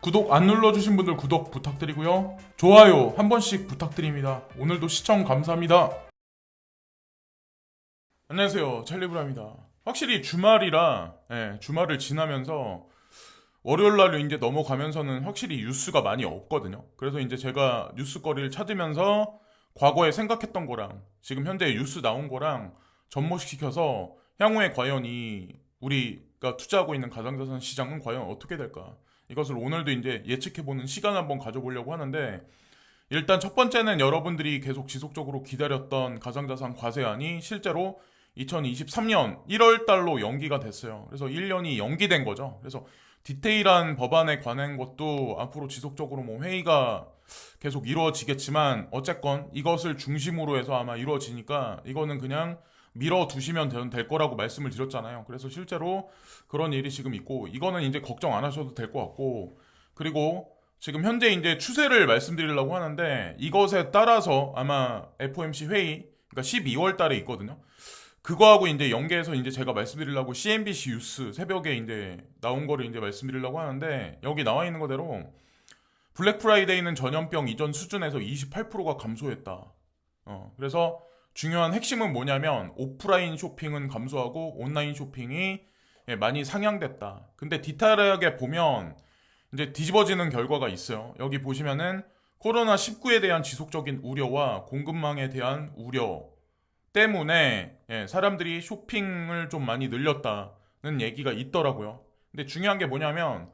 구독 안 눌러주신 분들 구독 부탁드리고요. 좋아요 한 번씩 부탁드립니다. 오늘도 시청 감사합니다. 안녕하세요, 찰리브라입니다. 확실히 주말이라 주말을 지나면서 월요일날로 이제 넘어가면서는 확실히 뉴스가 많이 없거든요. 그래서 이제 제가 뉴스거리를 찾으면서 과거에 생각했던 거랑 지금 현재 뉴스 나온 거랑 접목시켜서 향후에 과연 이 우리가 투자하고 있는 가상자산 시장은 과연 어떻게 될까, 이것을 오늘도 이제 예측해보는 시간 한번 가져보려고 하는데, 일단 첫 번째는 여러분들이 계속 지속적으로 기다렸던 가상자산 과세안이 실제로 2023년 1월 달로 연기가 됐어요. 그래서 1년이 연기된 거죠. 그래서 디테일한 법안에 관한 것도 앞으로 지속적으로 뭐 회의가 계속 이루어지겠지만, 어쨌건 이것을 중심으로 해서 아마 이루어지니까 이거는 그냥 밀어두시면 될 거라고 말씀을 드렸잖아요. 그래서 실제로 그런 일이 지금 있고, 이거는 이제 걱정 안 하셔도 될 것 같고, 그리고 지금 현재 이제 추세를 말씀드리려고 하는데, 이것에 따라서 아마 FOMC 회의, 그러니까 12월 달에 있거든요. 그거하고 이제 연계해서 이제 제가 말씀드리려고 CNBC 뉴스 새벽에 이제 나온 거를 이제 말씀드리려고 하는데, 여기 나와 있는 거대로 블랙 프라이데이는 전염병 이전 수준에서 28%가 감소했다. 그래서 중요한 핵심은 뭐냐면, 오프라인 쇼핑은 감소하고 온라인 쇼핑이 많이 상향됐다. 근데 디테일하게 보면 이제 뒤집어지는 결과가 있어요. 여기 보시면은 코로나19에 대한 지속적인 우려와 공급망에 대한 우려 때문에 사람들이 쇼핑을 좀 많이 늘렸다는 얘기가 있더라고요. 근데 중요한 게 뭐냐면,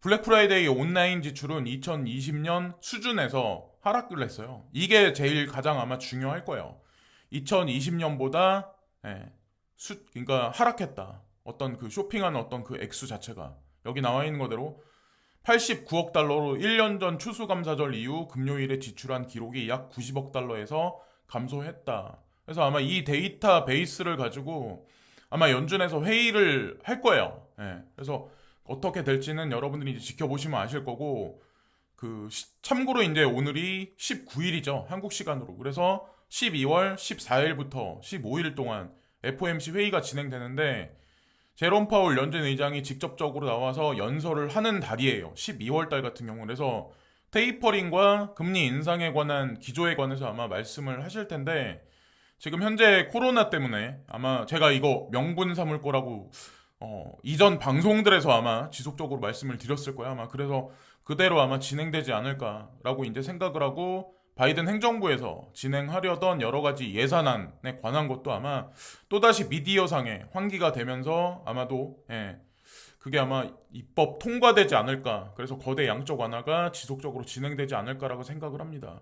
블랙 프라이데이 온라인 지출은 2020년 수준에서 하락을 했어요. 이게 제일 가장 아마 중요할 거예요. 2020년보다 그러니까 하락했다. 어떤 그 쇼핑하는 어떤 그 액수 자체가 여기 나와 있는 거대로 89억 달러로 1년 전 추수감사절 이후 금요일에 지출한 기록이 약 90억 달러에서 감소했다. 그래서 아마 이 데이터 베이스를 가지고 아마 연준에서 회의를 할 거예요. 그래서 어떻게 될지는 여러분들이 이제 지켜보시면 아실 거고, 참고로 이제 오늘이 19일이죠. 한국 시간으로. 그래서 12월 14일부터 15일 동안 FOMC 회의가 진행되는데, 제롬 파월 연준 의장이 직접적으로 나와서 연설을 하는 달이에요. 12월 달 같은 경우. 그래서 테이퍼링과 금리 인상에 관한 기조에 관해서 아마 말씀을 하실 텐데, 지금 현재 코로나 때문에 아마 제가 이거 명분 삼을 거라고 이전 방송들에서 아마 지속적으로 말씀을 드렸을 거예요. 아마 그래서 그대로 아마 진행되지 않을까라고 이제 생각을 하고, 바이든 행정부에서 진행하려던 여러 가지 예산안에 관한 것도 아마 또다시 미디어상에 환기가 되면서 아마도 그게 아마 입법 통과되지 않을까. 그래서 거대 양적 완화가 지속적으로 진행되지 않을까라고 생각을 합니다.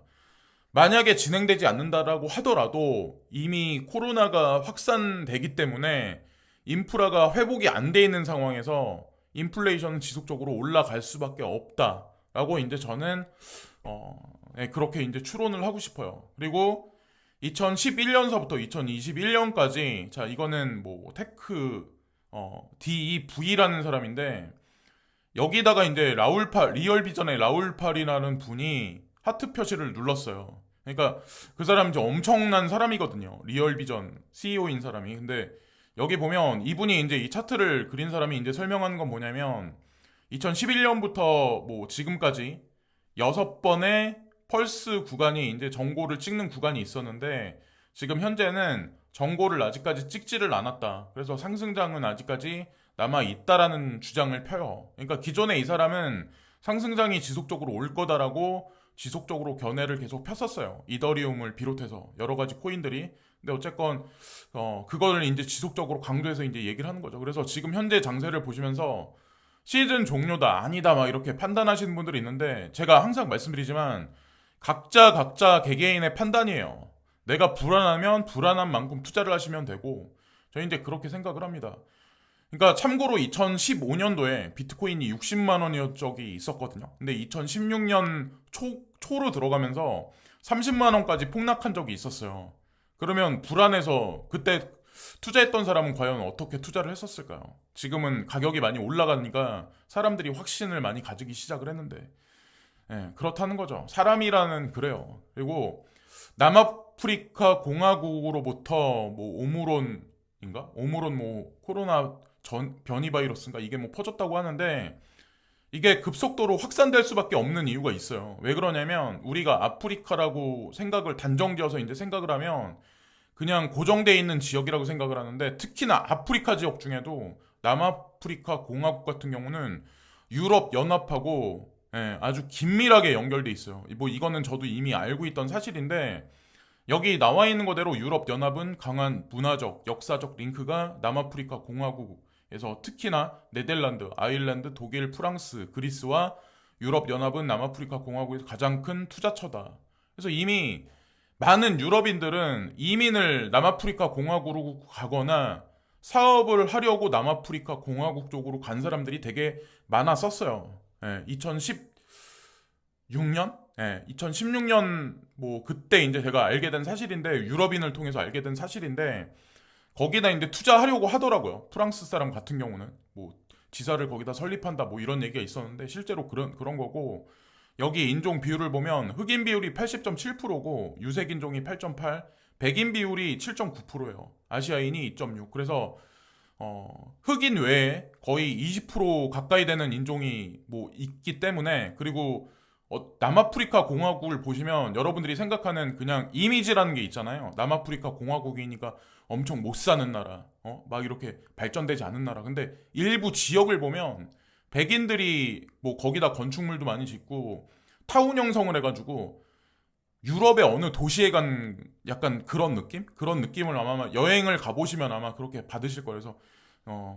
만약에 진행되지 않는다라고 하더라도 이미 코로나가 확산되기 때문에 인프라가 회복이 안 돼 있는 상황에서 인플레이션은 지속적으로 올라갈 수밖에 없다라고 이제 저는 그렇게 이제 추론을 하고 싶어요. 그리고 2011년서부터 2021년까지, 자 이거는 뭐 테크 DEV라는 사람인데, 여기다가 이제 리얼비전의 라울팔이라는 분이 하트 표시를 눌렀어요. 그러니까 그 사람 이제 엄청난 사람이거든요. 리얼비전 CEO인 사람이. 근데 여기 보면 이분이 이제 이 차트를 그린 사람이 이제 설명하는 건 뭐냐면, 2011년부터 뭐 지금까지 6번의 펄스 구간이 이제 정고를 찍는 구간이 있었는데, 지금 현재는 정고를 아직까지 찍지를 않았다. 그래서 상승장은 아직까지 남아 있다라는 주장을 펴요. 그러니까 기존에 이 사람은 상승장이 지속적으로 올 거다라고 지속적으로 견해를 계속 폈었어요. 이더리움을 비롯해서 여러 가지 코인들이. 근데 어쨌건 그거를 이제 지속적으로 강조해서 이제 얘기를 하는 거죠. 그래서 지금 현재 장세를 보시면서 시즌 종료다 아니다 막 이렇게 판단하시는 분들이 있는데, 제가 항상 말씀드리지만 각자 개개인의 판단이에요. 내가 불안하면 불안한 만큼 투자를 하시면 되고, 저는 이제 그렇게 생각을 합니다. 그러니까 참고로 2015년도에 비트코인이 60만 원이었 적이 있었거든요. 근데 2016년 초로 들어가면서 30만 원까지 폭락한 적이 있었어요. 그러면 불안해서 그때 투자했던 사람은 과연 어떻게 투자를 했었을까요? 지금은 가격이 많이 올라가니까 사람들이 확신을 많이 가지기 시작을 했는데, 그렇다는 거죠. 사람이라는 그래요. 그리고 남아프리카 공화국으로부터 뭐 오무론 뭐 코로나 변이 바이러스인가 이게 뭐 퍼졌다고 하는데, 이게 급속도로 확산될 수밖에 없는 이유가 있어요. 왜 그러냐면 우리가 아프리카라고 생각을 단정지어서 이제 생각을 하면 그냥 고정돼 있는 지역이라고 생각을 하는데, 특히나 아프리카 지역 중에도 남아프리카 공화국 같은 경우는 유럽 연합하고 아주 긴밀하게 연결돼 있어요. 뭐 이거는 저도 이미 알고 있던 사실인데, 여기 나와 있는 거대로 유럽 연합은 강한 문화적, 역사적 링크가 남아프리카 공화국에서, 특히나 네덜란드, 아일랜드, 독일, 프랑스, 그리스와 유럽 연합은 남아프리카 공화국에서 가장 큰 투자처다. 그래서 이미 많은 유럽인들은 이민을 남아프리카 공화국으로 가거나 사업을 하려고 남아프리카 공화국 쪽으로 간 사람들이 되게 많았었어요. 2016년? 2016년 뭐 그때 이제 제가 알게 된 사실인데, 유럽인을 통해서 알게 된 사실인데, 거기다 이제 투자하려고 하더라고요. 프랑스 사람 같은 경우는 뭐 지사를 거기다 설립한다 뭐 이런 얘기가 있었는데, 실제로 그런 거고, 여기 인종 비율을 보면 흑인 비율이 80.7%고 유색 인종이 8.8, 백인 비율이 7.9%예요. 아시아인이 2.6. 그래서 흑인 외에 거의 20% 가까이 되는 인종이 뭐 있기 때문에, 그리고 남아프리카 공화국을 보시면 여러분들이 생각하는 그냥 이미지라는 게 있잖아요. 남아프리카 공화국이니까 엄청 못 사는 나라, 막 이렇게 발전되지 않은 나라. 근데 일부 지역을 보면 백인들이 뭐 거기다 건축물도 많이 짓고 타운 형성을 해가지고 유럽의 어느 도시에 간 약간 그런 느낌? 그런 느낌을 아마 여행을 가보시면 아마 그렇게 받으실 거예요. 그래서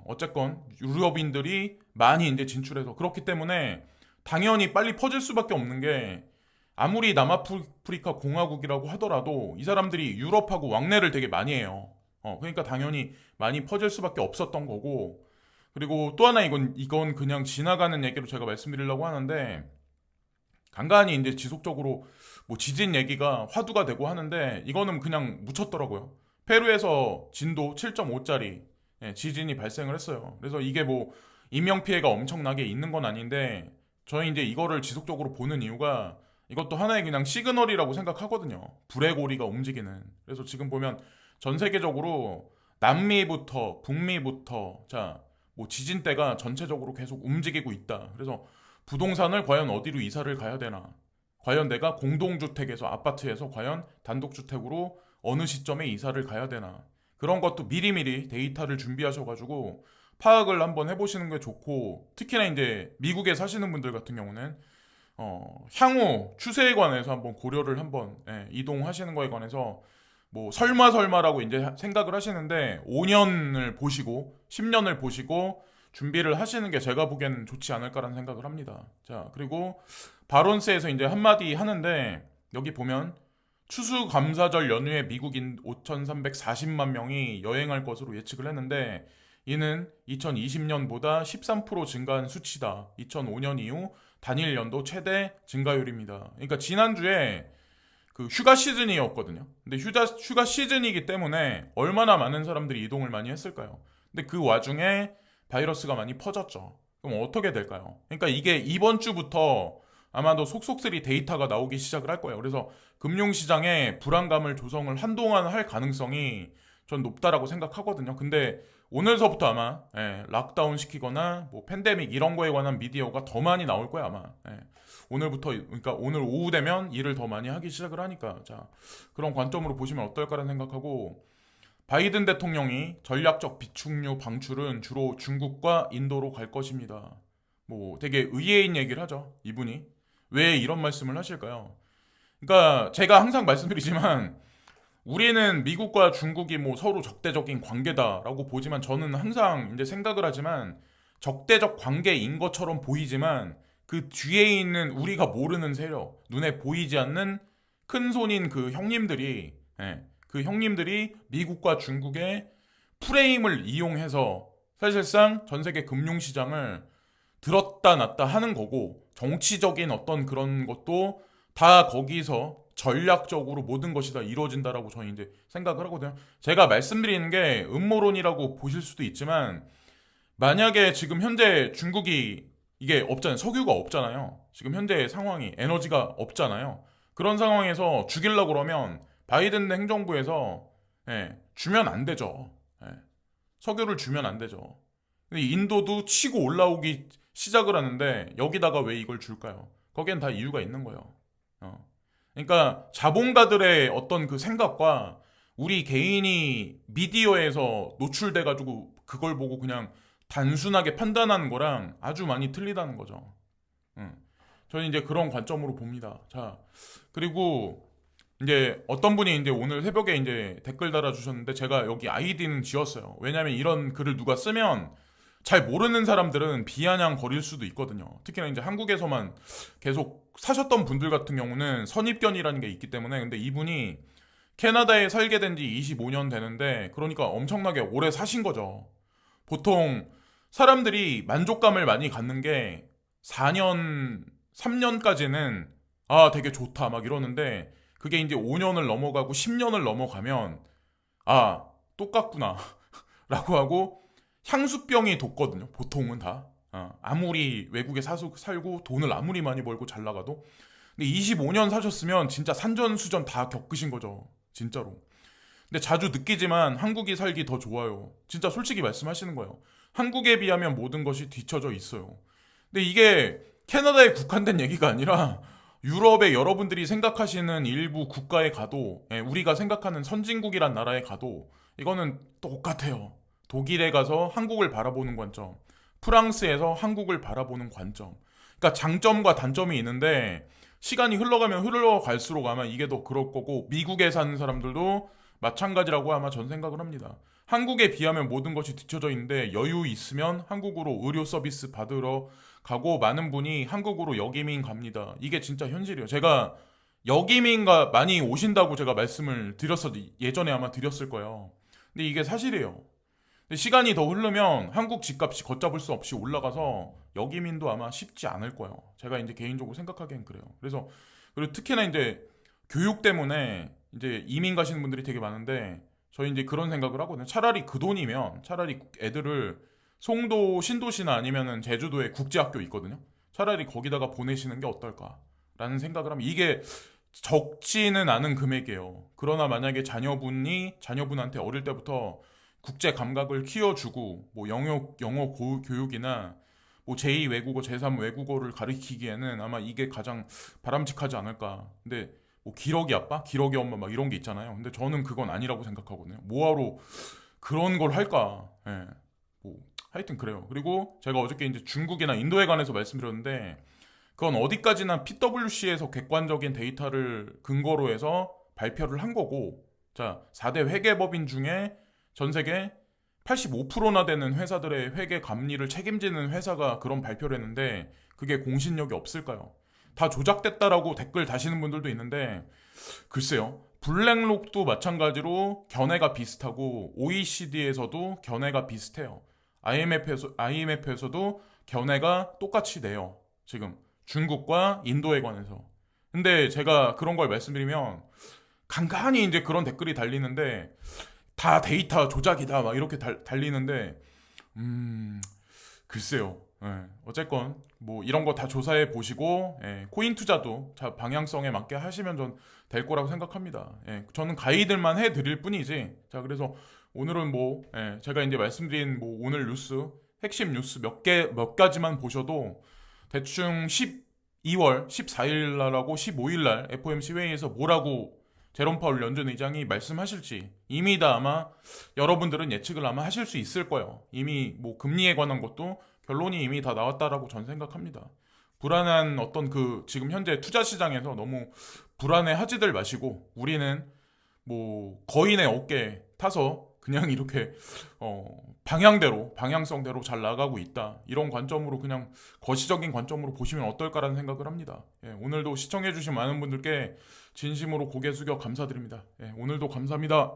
어쨌건 유럽인들이 많이 이제 진출해서, 그렇기 때문에 당연히 빨리 퍼질 수밖에 없는 게, 아무리 남아프리카 공화국이라고 하더라도 이 사람들이 유럽하고 왕래를 되게 많이 해요. 그러니까 당연히 많이 퍼질 수밖에 없었던 거고, 그리고 또 하나, 이건 그냥 지나가는 얘기로 제가 말씀드리려고 하는데, 간간히 이제 지속적으로 뭐 지진 얘기가 화두가 되고 하는데, 이거는 그냥 묻혔더라고요. 페루에서 진도 7.5짜리 지진이 발생을 했어요. 그래서 이게 뭐 인명피해가 엄청나게 있는 건 아닌데, 저희 이제 이거를 지속적으로 보는 이유가, 이것도 하나의 그냥 시그널이라고 생각하거든요. 불의 고리가 움직이는. 그래서 지금 보면 전 세계적으로 남미부터 북미부터, 자, 뭐 지진대가 전체적으로 계속 움직이고 있다. 그래서 부동산을 과연 어디로 이사를 가야 되나? 과연 내가 공동주택에서, 아파트에서 과연 단독주택으로 어느 시점에 이사를 가야 되나? 그런 것도 미리미리 데이터를 준비하셔가지고 파악을 한번 해보시는 게 좋고, 특히나 이제 미국에 사시는 분들 같은 경우는 향후 추세에 관해서 한번 고려를 한번, 이동하시는 거에 관해서 뭐 설마라고 이제 생각을 하시는데, 5년을 보시고 10년을 보시고 준비를 하시는 게 제가 보기에는 좋지 않을까라는 생각을 합니다. 자, 그리고 바론스에서 이제 한마디 하는데, 여기 보면 추수감사절 연휴에 미국인 5,340만 명이 여행할 것으로 예측을 했는데, 이는 2020년보다 13% 증가한 수치다. 2005년 이후 단일 연도 최대 증가율입니다. 그러니까 지난주에 그 휴가 시즌이었거든요. 근데 휴가 시즌이기 때문에 얼마나 많은 사람들이 이동을 많이 했을까요? 근데 그 와중에 바이러스가 많이 퍼졌죠. 그럼 어떻게 될까요? 그러니까 이게 이번 주부터 아마도 속속들이 데이터가 나오기 시작을 할 거예요. 그래서 금융시장에 불안감을 조성을 한동안 할 가능성이 전 높다라고 생각하거든요. 근데 오늘서부터 아마 락다운 시키거나 뭐 팬데믹 이런 거에 관한 미디어가 더 많이 나올 거야 아마. 오늘부터, 그러니까 오늘 오후 되면 일을 더 많이 하기 시작을 하니까, 자, 그런 관점으로 보시면 어떨까라는 생각하고, 바이든 대통령이 전략적 비축유 방출은 주로 중국과 인도로 갈 것입니다. 뭐 되게 의외인 얘기를 하죠, 이분이. 왜 이런 말씀을 하실까요? 그러니까 제가 항상 말씀드리지만, 우리는 미국과 중국이 뭐 서로 적대적인 관계다라고 보지만, 저는 항상 이제 생각을 하지만, 적대적 관계인 것처럼 보이지만 그 뒤에 있는 우리가 모르는 세력, 눈에 보이지 않는 큰 손인 그 형님들이, 그 형님들이 미국과 중국의 프레임을 이용해서 사실상 전 세계 금융시장을 들었다 놨다 하는 거고, 정치적인 어떤 그런 것도 다 거기서 전략적으로 모든 것이 다 이루어진다라고 저는 이제 생각을 하거든요. 제가 말씀드리는 게 음모론이라고 보실 수도 있지만, 만약에 지금 현재 중국이, 이게 없잖아요. 석유가 없잖아요. 지금 현재 상황이 에너지가 없잖아요. 그런 상황에서 죽이려고 그러면 바이든 행정부에서 주면 안 되죠. 석유를 주면 안 되죠. 근데 인도도 치고 올라오기 시작을 하는데 여기다가 왜 이걸 줄까요? 거기엔 다 이유가 있는 거예요. 어. 그러니까 자본가들의 어떤 그 생각과 우리 개인이 미디어에서 노출돼가지고 그걸 보고 그냥 단순하게 판단하는 거랑 아주 많이 틀리다는 거죠. 음. 저는 이제 그런 관점으로 봅니다. 자, 그리고 이제 어떤 분이 이제 오늘 새벽에 이제 댓글 달아주셨는데 제가 여기 아이디는 지웠어요. 왜냐면 이런 글을 누가 쓰면 잘 모르는 사람들은 비아냥 거릴 수도 있거든요. 특히나 이제 한국에서만 계속 사셨던 분들 같은 경우는 선입견이라는 게 있기 때문에. 근데 이분이 캐나다에 살게 된 지 25년 되는데 그러니까 엄청나게 오래 사신 거죠. 보통 사람들이 만족감을 많이 갖는 게 4년, 3년까지는 아, 되게 좋다 막 이러는데 그게 이제 5년을 넘어가고 10년을 넘어가면 아, 똑같구나 라고 하고 향수병이 돋거든요. 보통은 다. 아무리 외국에 살고 돈을 아무리 많이 벌고 잘 나가도. 근데 25년 사셨으면 진짜 산전수전 다 겪으신 거죠. 진짜로. 근데 자주 느끼지만 한국이 살기 더 좋아요. 진짜 솔직히 말씀하시는 거예요. 한국에 비하면 모든 것이 뒤처져 있어요. 근데 이게 캐나다에 국한된 얘기가 아니라 유럽의 여러분들이 생각하시는 일부 국가에 가도 우리가 생각하는 선진국이란 나라에 가도 이거는 똑같아요. 독일에 가서 한국을 바라보는 관점, 프랑스에서 한국을 바라보는 관점. 그러니까 장점과 단점이 있는데 시간이 흘러가면 흘러갈수록 아마 이게 더 그럴 거고 미국에 사는 사람들도 마찬가지라고 아마 전 생각을 합니다. 한국에 비하면 모든 것이 뒤쳐져 있는데 여유 있으면 한국으로 의료 서비스 받으러 가고 많은 분이 한국으로 역이민 갑니다. 이게 진짜 현실이에요. 제가 역이민가 많이 오신다고 제가 말씀을 예전에 아마 드렸을 거예요. 근데 이게 사실이에요. 근데 시간이 더 흐르면 한국 집값이 걷잡을 수 없이 올라가서 역이민도 아마 쉽지 않을 거예요. 제가 이제 개인적으로 생각하기엔 그래요. 그래서 그리고 특히나 이제 교육 때문에 이제 이민 가시는 분들이 되게 많은데 저희 이제 그런 생각을 하거든요. 차라리 그 돈이면 차라리 애들을 송도 신도시나 아니면은 제주도에 국제학교 있거든요. 차라리 거기다가 보내시는 게 어떨까라는 생각을 하면 이게 적지는 않은 금액이에요. 그러나 만약에 자녀분한테 어릴 때부터 국제 감각을 키워주고 뭐 영어 교육이나 뭐 제2 외국어, 제3 외국어를 가르치기에는 아마 이게 가장 바람직하지 않을까. 근데 뭐 기러기 아빠, 기러기 엄마 막 이런 게 있잖아요. 근데 저는 그건 아니라고 생각하거든요. 뭐하러 그런 걸 할까? 예. 뭐 하여튼 그래요. 그리고 제가 어저께 이제 중국이나 인도에 관해서 말씀드렸는데 그건 어디까지나 PwC에서 객관적인 데이터를 근거로 해서 발표를 한 거고 자, 4대 회계법인 중에 전 세계 85%나 되는 회사들의 회계 감리를 책임지는 회사가 그런 발표를 했는데 그게 공신력이 없을까요? 다 조작됐다라고 댓글 다시는 분들도 있는데 글쎄요. 블랙록도 마찬가지로 견해가 비슷하고 OECD에서도 견해가 비슷해요. IMF에서도 견해가 똑같이 내요. 지금 중국과 인도에 관해서. 근데 제가 그런 걸 말씀드리면 간간히 이제 그런 댓글이 달리는데 다 데이터 조작이다 막 이렇게 달리는데 글쎄요. 어쨌건 뭐 이런 거 다 조사해 보시고 코인 투자도 방향성에 맞게 하시면 전 될 거라고 생각합니다. 저는 가이드만 해드릴 뿐이지. 자 그래서 오늘은 뭐 제가 이제 말씀드린 뭐 오늘 뉴스 핵심 뉴스 몇 가지만 보셔도 대충 12월 14일 날하고 15일 날 FOMC 회의에서 뭐라고 제롬 파월 연준 의장이 말씀하실지 이미 다 아마 여러분들은 예측을 아마 하실 수 있을 거예요. 이미 뭐 금리에 관한 것도 결론이 이미 다 나왔다라고 전 생각합니다. 불안한 어떤 그 지금 현재 투자 시장에서 너무 불안해하지들 마시고 우리는 뭐 거인의 어깨에 타서 그냥 이렇게 방향성대로 잘 나가고 있다. 이런 관점으로 그냥 거시적인 관점으로 보시면 어떨까라는 생각을 합니다. 오늘도 시청해주신 많은 분들께 진심으로 고개 숙여 감사드립니다. 오늘도 감사합니다.